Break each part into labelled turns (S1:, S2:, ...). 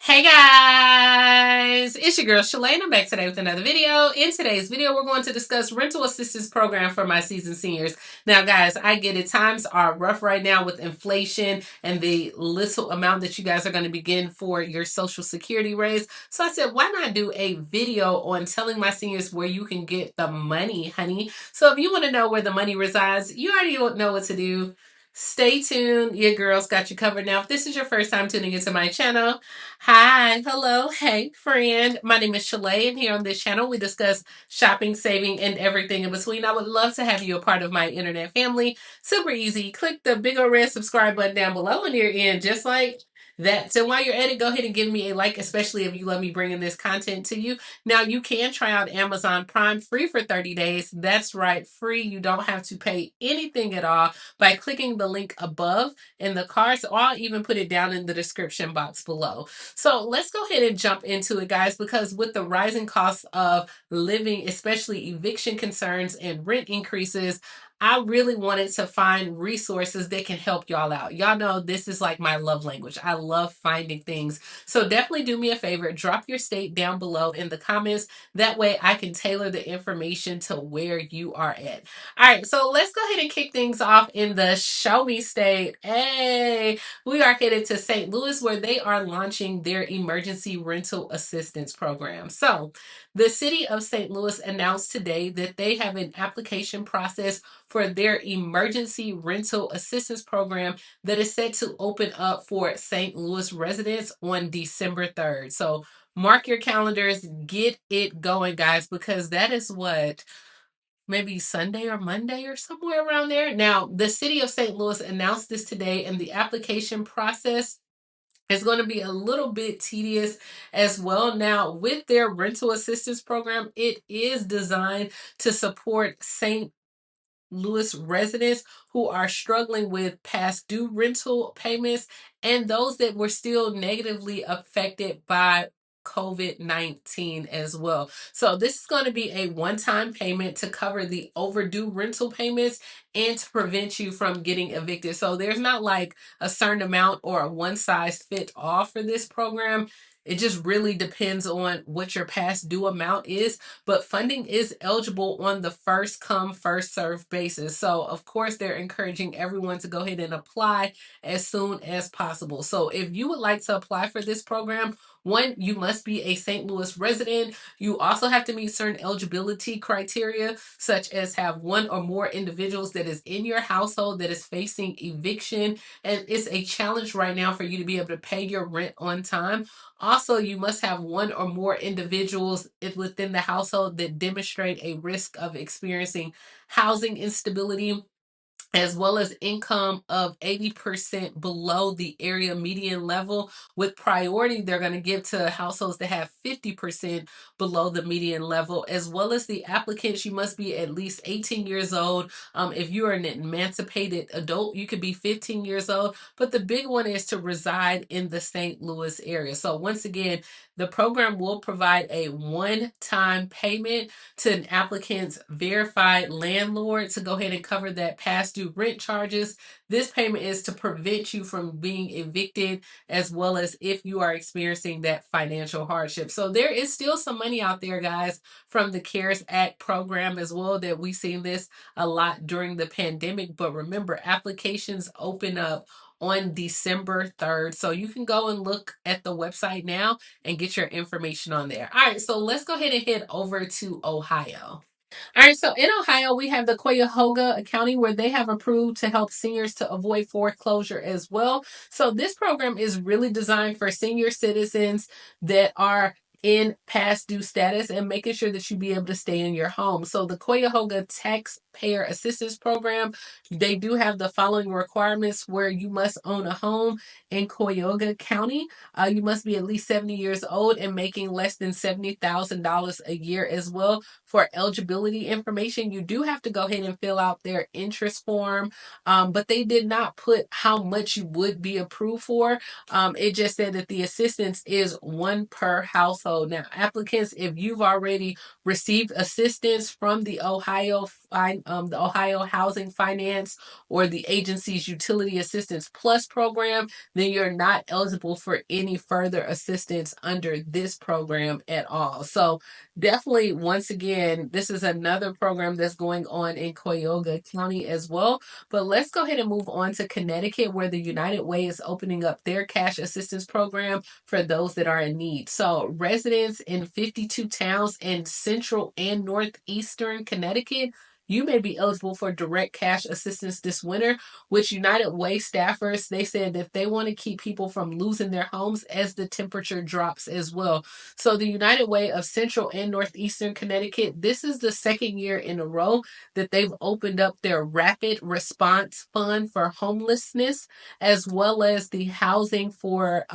S1: Hey guys, it's your girl Shalae and I'm back today with another video. In today's video, we're going to discuss rental assistance program for my seasoned seniors. Now guys, I get it. Times are rough right now with inflation and the little amount that you guys are going to be getting for your social security raise. So I said, why not do a video on telling my seniors where you can get the money, honey? So if you want to know where the money resides, you already know what to do. Stay tuned. Your girl's got you covered. Now, if this is your first time tuning into my channel, hi, hello, hey, friend. My name is Shalae, and here on this channel, we discuss shopping, saving, and everything in between. I would love to have you a part of my internet family. Super easy. Click the big old red subscribe button down below and you're in, just like that. So while you're at it, go ahead and give me a like, especially if you love me bringing this content to you. Now, you can try out Amazon Prime free for 30 days. That's right, free. You don't have to pay anything at all by clicking the link above in the cards, or I'll even put it down in the description box below. So let's go ahead and jump into it, guys, because with the rising costs of living, especially eviction concerns and rent increases, I really wanted to find resources that can help y'all out. Y'all know this is like my love language. I love finding things. So definitely do me a favor, drop your state down below in the comments. That way I can tailor the information to where you are at. All right, so let's go ahead and kick things off in the show me state. Hey, we are headed to St. Louis where they are launching their emergency rental assistance program. So, the city of St. Louis announced today that they have an application process for their emergency rental assistance program that is set to open up for St. Louis residents on December 3rd. So, mark your calendars, get it going, guys, because that is what maybe Sunday or Monday or somewhere around there. Now, the city of St. Louis announced this today, and the application process is going to be a little bit tedious as well. Now, with their rental assistance program, it is designed to support St. Louis residents who are struggling with past due rental payments and those that were still negatively affected by COVID-19 as well. So this is going to be a one-time payment to cover the overdue rental payments and to prevent you from getting evicted. So there's not like a certain amount or a one size fit all for this program. It just really depends on what your past due amount is, but funding is eligible on the first come, first served basis. So, of course, they're encouraging everyone to go ahead and apply as soon as possible. So, if you would like to apply for this program, one, you must be a St. Louis resident. You also have to meet certain eligibility criteria, such as have one or more individuals that is in your household that is facing eviction. And it's a challenge right now for you to be able to pay your rent on time. Also, you must have one or more individuals within the household that demonstrate a risk of experiencing housing instability, as well as income of 80% below the area median level. With priority, they're going to give to households that have 50% below the median level, as well as the applicants. You must be at least 18 years old. If you are an emancipated adult, you could be 15 years old. But the big one is to reside in the St. Louis area. So once again, the program will provide a one-time payment to an applicant's verified landlord to go ahead and cover that past due rent charges. This payment is to prevent you from being evicted, as well as if you are experiencing that financial hardship. So there is still some money out there, guys, from the CARES Act program as well, that we've seen this a lot during the pandemic. But remember, applications open up on December 3rd. So you can go and look at the website now and get your information on there. All right, so let's go ahead and head over to Ohio. All right, so in Ohio, we have the Cuyahoga County where they have approved to help seniors to avoid foreclosure as well. So this program is really designed for senior citizens that are in past due status and making sure that you be able to stay in your home. So the Cuyahoga Taxpayer Assistance Program, they do have the following requirements where you must own a home in Cuyahoga County. You must be at least 70 years old and making less than $70,000 a year as well. For eligibility information, you do have to go ahead and fill out their interest form, but they did not put how much you would be approved for. It just said that the assistance is one per household. code. Now, applicants, if you've already received assistance from the Ohio Housing Finance or the agency's Utility Assistance Plus program, then you're not eligible for any further assistance under this program at all. So definitely, once again, this is another program that's going on in Cuyahoga County as well. But let's go ahead and move on to Connecticut, where the United Way is opening up their cash assistance program for those that are in need. So residents in 52 towns in central and northeastern Connecticut, you may be eligible for direct cash assistance this winter. Which United Way staffers, they said that they want to keep people from losing their homes as the temperature drops as well. So the United Way of Central and Northeastern Connecticut, this is the second year in a row that they've opened up their Rapid Response Fund for homelessness, as well as the housing for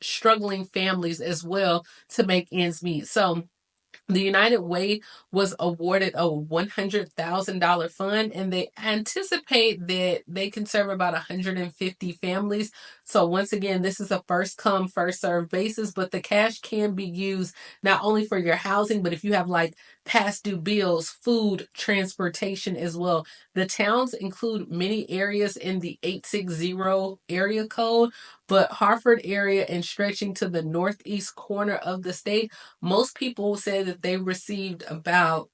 S1: struggling families as well to make ends meet. So the United Way was awarded a $100,000 fund, and they anticipate that they can serve about 150 families. So once again, this is a first come, first serve basis, but the cash can be used not only for your housing, but if you have like past due bills, food, transportation as well. The towns include many areas in the 860 area code, but Hartford area and stretching to the northeast corner of the state, most people say that they received about,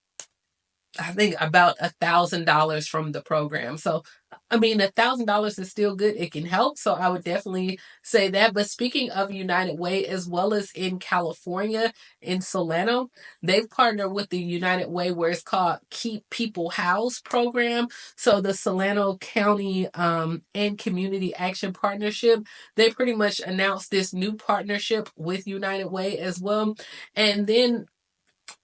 S1: I think, about $1,000 from the program. So, I mean, $1,000 is still good. It can help. So, I would definitely say that. But speaking of United Way, as well as in California, in Solano, they've partnered with the United Way, where it's called Keep People Housed program. So, the Solano County and Community Action Partnership, they pretty much announced this new partnership with United Way as well. And then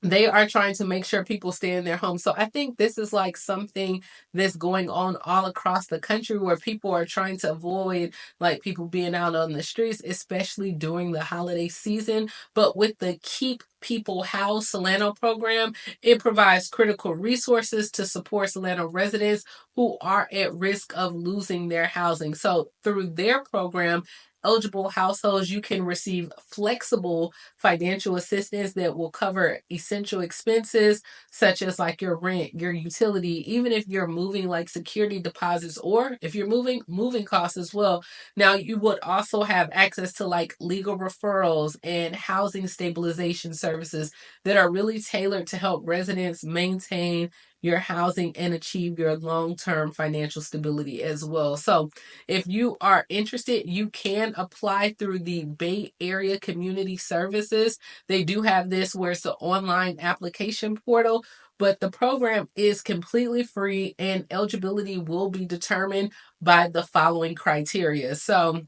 S1: they are trying to make sure people stay in their homes. So I think this is like something that's going on all across the country, where people are trying to avoid like people being out on the streets, especially during the holiday season. But with the Keep People Housed Solano program, it provides critical resources to support Solano residents who are at risk of losing their housing. So through their program, eligible households, you can receive flexible financial assistance that will cover essential expenses such as like your rent, your utility, even if you're moving, like security deposits, or if you're moving costs as well. Now you would also have access to like legal referrals and housing stabilization services that are really tailored to help residents maintain your housing and achieve your long-term financial stability as well. So if you are interested, you can apply through the Bay Area Community Services. They do have this where it's an online application portal, but the program is completely free and eligibility will be determined by the following criteria. So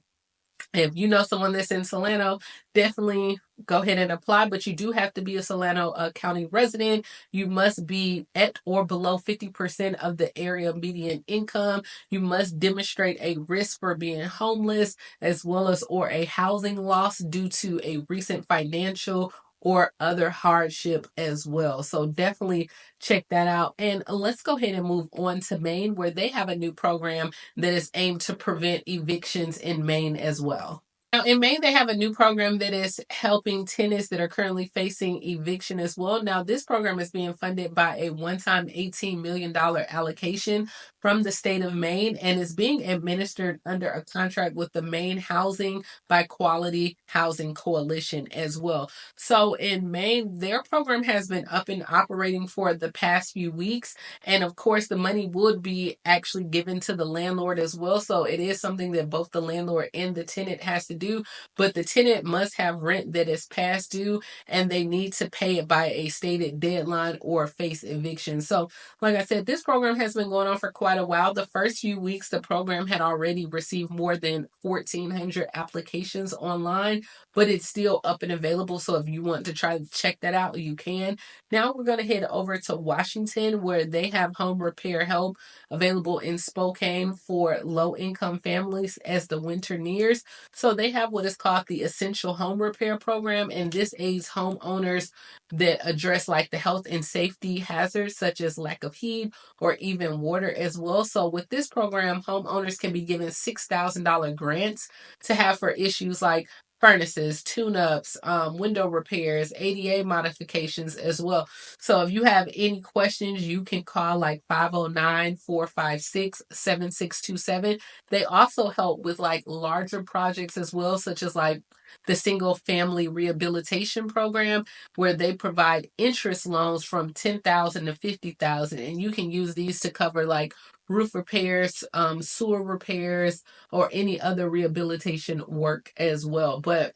S1: if you know someone that's in Solano, definitely go ahead and apply. But you do have to be a Solano County resident. You must be at or below 50% of the area median income. You must demonstrate a risk for being homeless, as well as or a housing loss due to a recent financial or other hardship as well. So definitely check that out. And let's go ahead and move on to Maine, where they have a new program that is aimed to prevent evictions in Maine as well. Now, in Maine, they have a new program that is helping tenants that are currently facing eviction as well. Now, this program is being funded by a one-time $18 million allocation from the state of Maine, and is being administered under a contract with the Maine Housing by Quality Housing Coalition as well. So in Maine, their program has been up and operating for the past few weeks. And of course, the money would be actually given to the landlord as well. So it is something that both the landlord and the tenant has to do. But the tenant must have rent that is past due, and they need to pay it by a stated deadline or face eviction. So, like I said, this program has been going on for quite a while. The first few weeks, the program had already received more than 1,400 applications online, but it's still up and available. So if you want to try to check that out, you can. Now we're going to head over to Washington, where they have home repair help available in Spokane for low income families as the winter nears. So they have what is called the Essential Home Repair Program, and this aids homeowners that address like the health and safety hazards such as lack of heat or even water as well. So with this program, homeowners can be given $6,000 grants to have for issues like furnaces, tune-ups, window repairs, ADA modifications as well. So if you have any questions, you can call like 509-456-7627. They also help with like larger projects as well, such as like the single family rehabilitation program, where they provide interest loans from 10,000 to 50,000, and you can use these to cover like roof repairs, sewer repairs, or any other rehabilitation work as well. But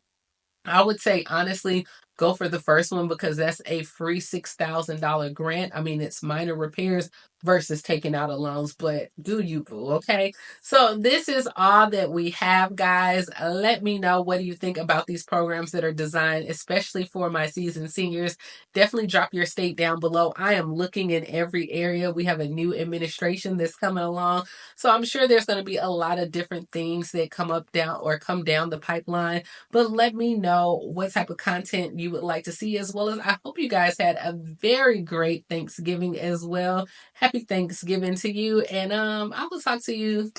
S1: I would say honestly, go for the first one because that's a free $6,000 grant. I mean, it's minor repairs versus taking out a loans, but do you, boo? Okay. So this is all that we have, guys. Let me know, what do you think about these programs that are designed especially for my seasoned seniors? Definitely drop your state down below. I am looking in every area. We have a new administration that's coming along, so I'm sure there's going to be a lot of different things that come down the pipeline. But let me know what type of content you would like to see, as well as I hope you guys had a very great Thanksgiving as well. Happy Thanksgiving to you. And I will talk to you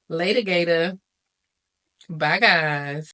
S1: later, Gator. Bye, guys.